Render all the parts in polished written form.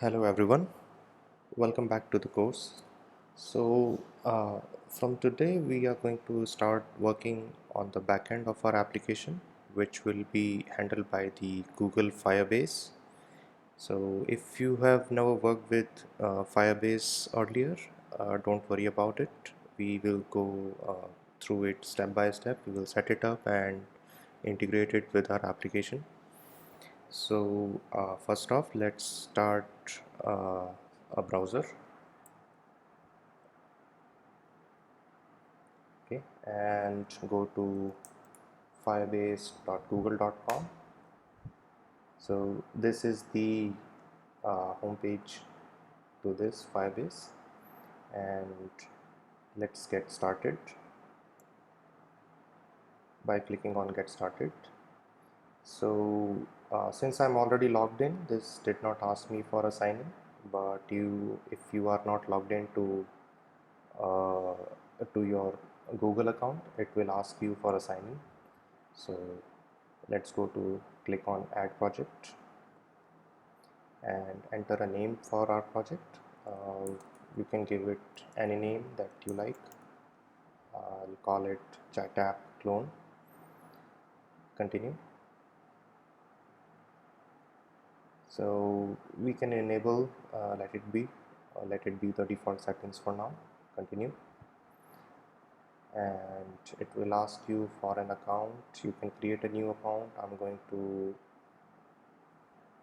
Hello everyone, welcome back to the course. From today we are going to start working on the backend of our application, which will be handled by the Google Firebase. So if you have never worked with Firebase earlier, don't worry about it. We will go through it step by step. We will set it up and integrate it with our application. First off, let's start a browser. Okay, and go to firebase.google.com. So this is the homepage to this Firebase, and let's get started by clicking on get started. Since I'm already logged in, this did not ask me for a sign in, but if you are not logged in uh, to your Google account, it will ask you for a sign in. So let's go to click on add project and enter a name for our project. You can give it any name that you like. I'll call it chat app clone. Continue. So we can enable let it be the default settings for now. Continue, and it will ask you for an account. You can create a new account.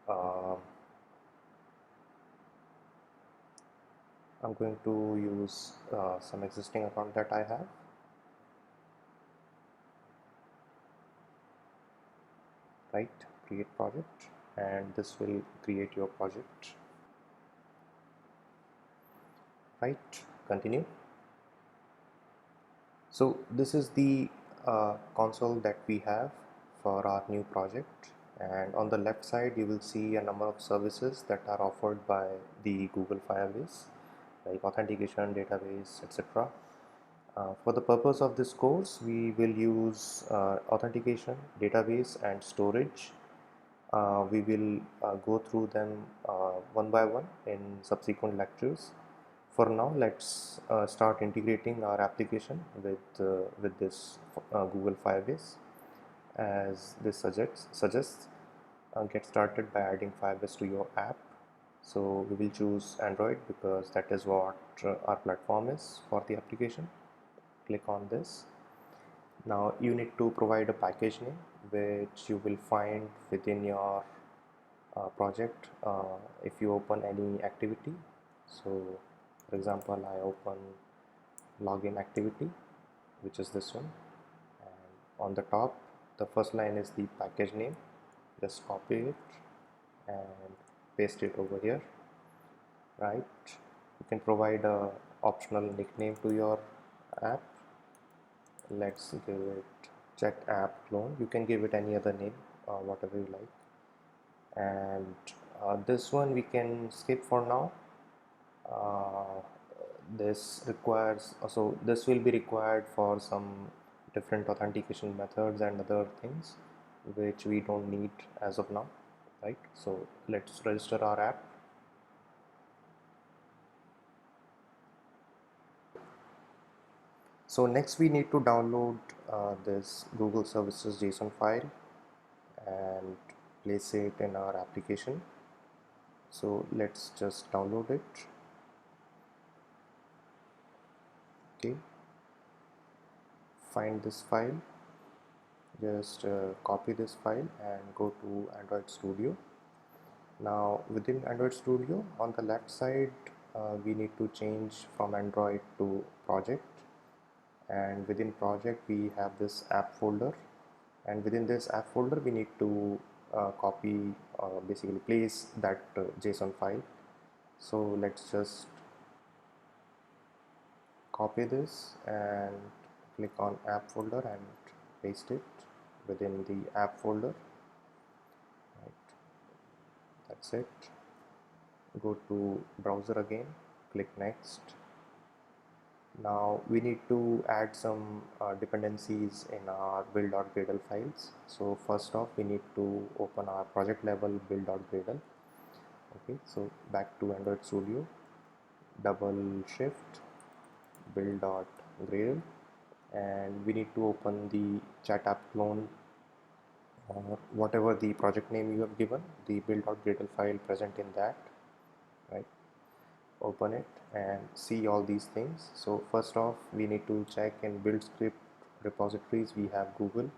Uh, I'm going to use some existing account that I have. Right, create project, and this will create your project. Right, continue. So this is the console that we have for our new project, and on the left side you will see a number of services that are offered by the Google Firebase, like authentication, database, etc. For the purpose of this course, we will use authentication, database, and storage. We will go through them one by one in subsequent lectures. For now, let's start integrating our application with this Google Firebase. As this suggests, get started by adding Firebase to your app. So we will choose Android because that is what our platform is for the application. Click on this. Now you need to provide a package name which you will find within your project if you open any activity. So for example, I open login activity, which is this one, and on the top the first line is the package name. Just copy it and paste it over here. Right, you can provide a optional nickname to your app. Let's give it chat app clone. You can give it any other name, whatever you like. And this one we can skip for now. uh, this will be required for some different authentication methods and other things which we don't need as of now, right? So let's register our app. So next we need to download this Google Services JSON file and place it in our application. So let's just download it. Okay, find this file, just copy this file and go to Android Studio. Now within Android Studio, on the left side, we need to change from Android to project, and within project we have this app folder, and within this app folder we need to copy, basically place that JSON file. So let's just copy this and click on app folder and paste it within the app folder. Right, that's it. Go to browser again, click next. Now we need to add some dependencies in our build.gradle files. So first off, we need to open our project level build.gradle. Okay, so back to Android Studio, double shift build.gradle, and we need to open the chat app clone or whatever the project name you have given, the build.gradle file present in that, right? Open it and see all these things. So first off, we need to check in build script repositories we have Google,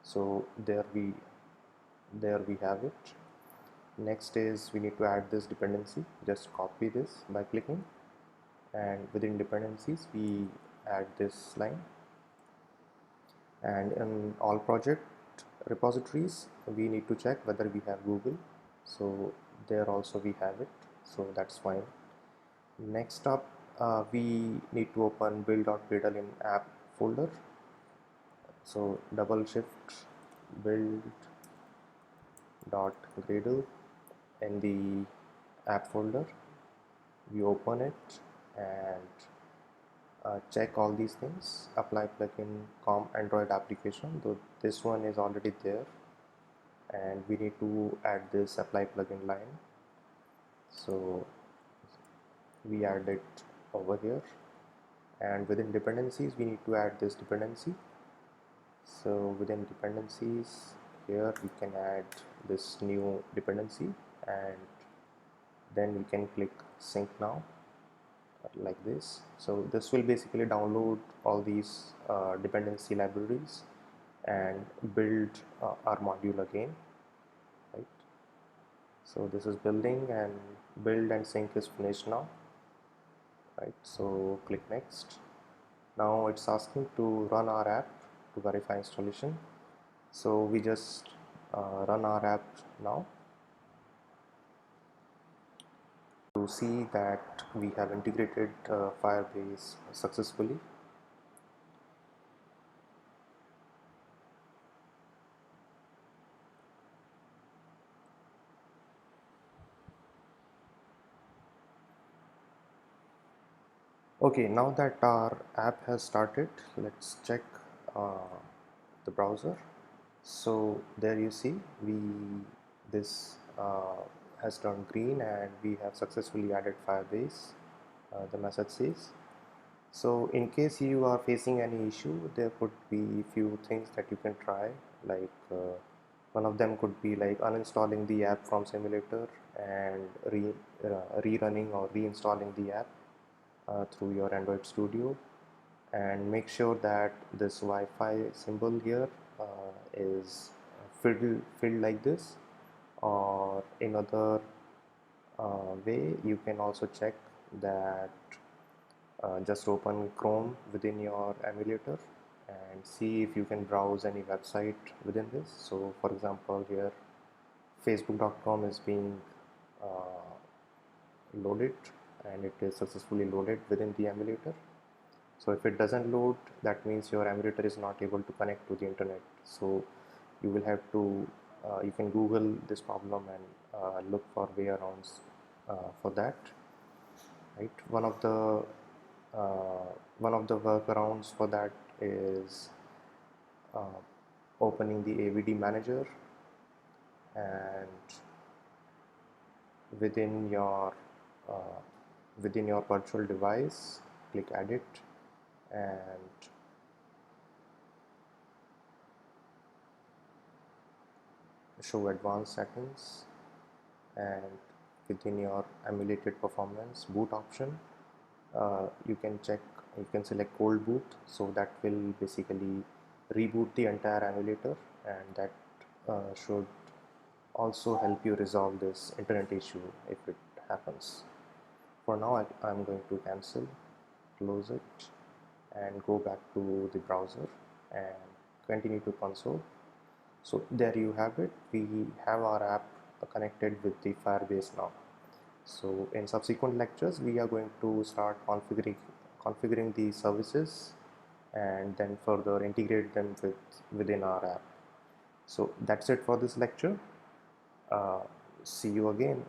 so there we have it. Next is we need to add this dependency. Just copy this by clicking, and within dependencies we add this line, and in all project repositories we need to check whether we have Google, so there also we have it, so that's fine. Next up, we need to open build.gradle in app folder, so double shift build.gradle in the app folder, we open it and check all these things. Apply plugin com Android application, though this one is already there, and we need to add this apply plugin line, so we add it over here. And within dependencies we need to add this dependency, so within dependencies here we can add this new dependency, and then we can click sync now, like this. So this will basically download all these dependency libraries and build our module again, right? So this is building, and build and sync is finished now, right? So click next. Now it's asking to run our app to verify installation, so we just run our app now to see that we have integrated Firebase successfully. Okay, now that our app has started, let's check uh, the browser. So there you see this has turned green and we have successfully added Firebase, the message says. So in case you are facing any issue, there could be few things that you can try, like one of them could be like uninstalling the app from simulator and rerunning or reinstalling the app through your Android Studio, and make sure that this Wi-Fi symbol here is filled like this, or in other way you can also check that just open Chrome within your emulator and see if you can browse any website within this. So for example here facebook.com is being uh, loaded, and it is successfully loaded within the emulator. So if it doesn't load, that means your emulator is not able to connect to the internet. So you will have to you can Google this problem and look for way arounds for that, right? One of the workarounds for that is uh, opening the AVD manager, and within your uh, within your virtual device click edit and show advanced settings, and within your emulated performance boot option you can select cold boot, so that will basically reboot the entire emulator, and that should also help you resolve this internet issue if it happens. For now I'm going to cancel, close it, and go back to the browser and continue to console. So there you have it, we have our app connected with the Firebase now. So in subsequent lectures we are going to start configuring the services and then further integrate them within our app. So that's it for this lecture. uh, See you again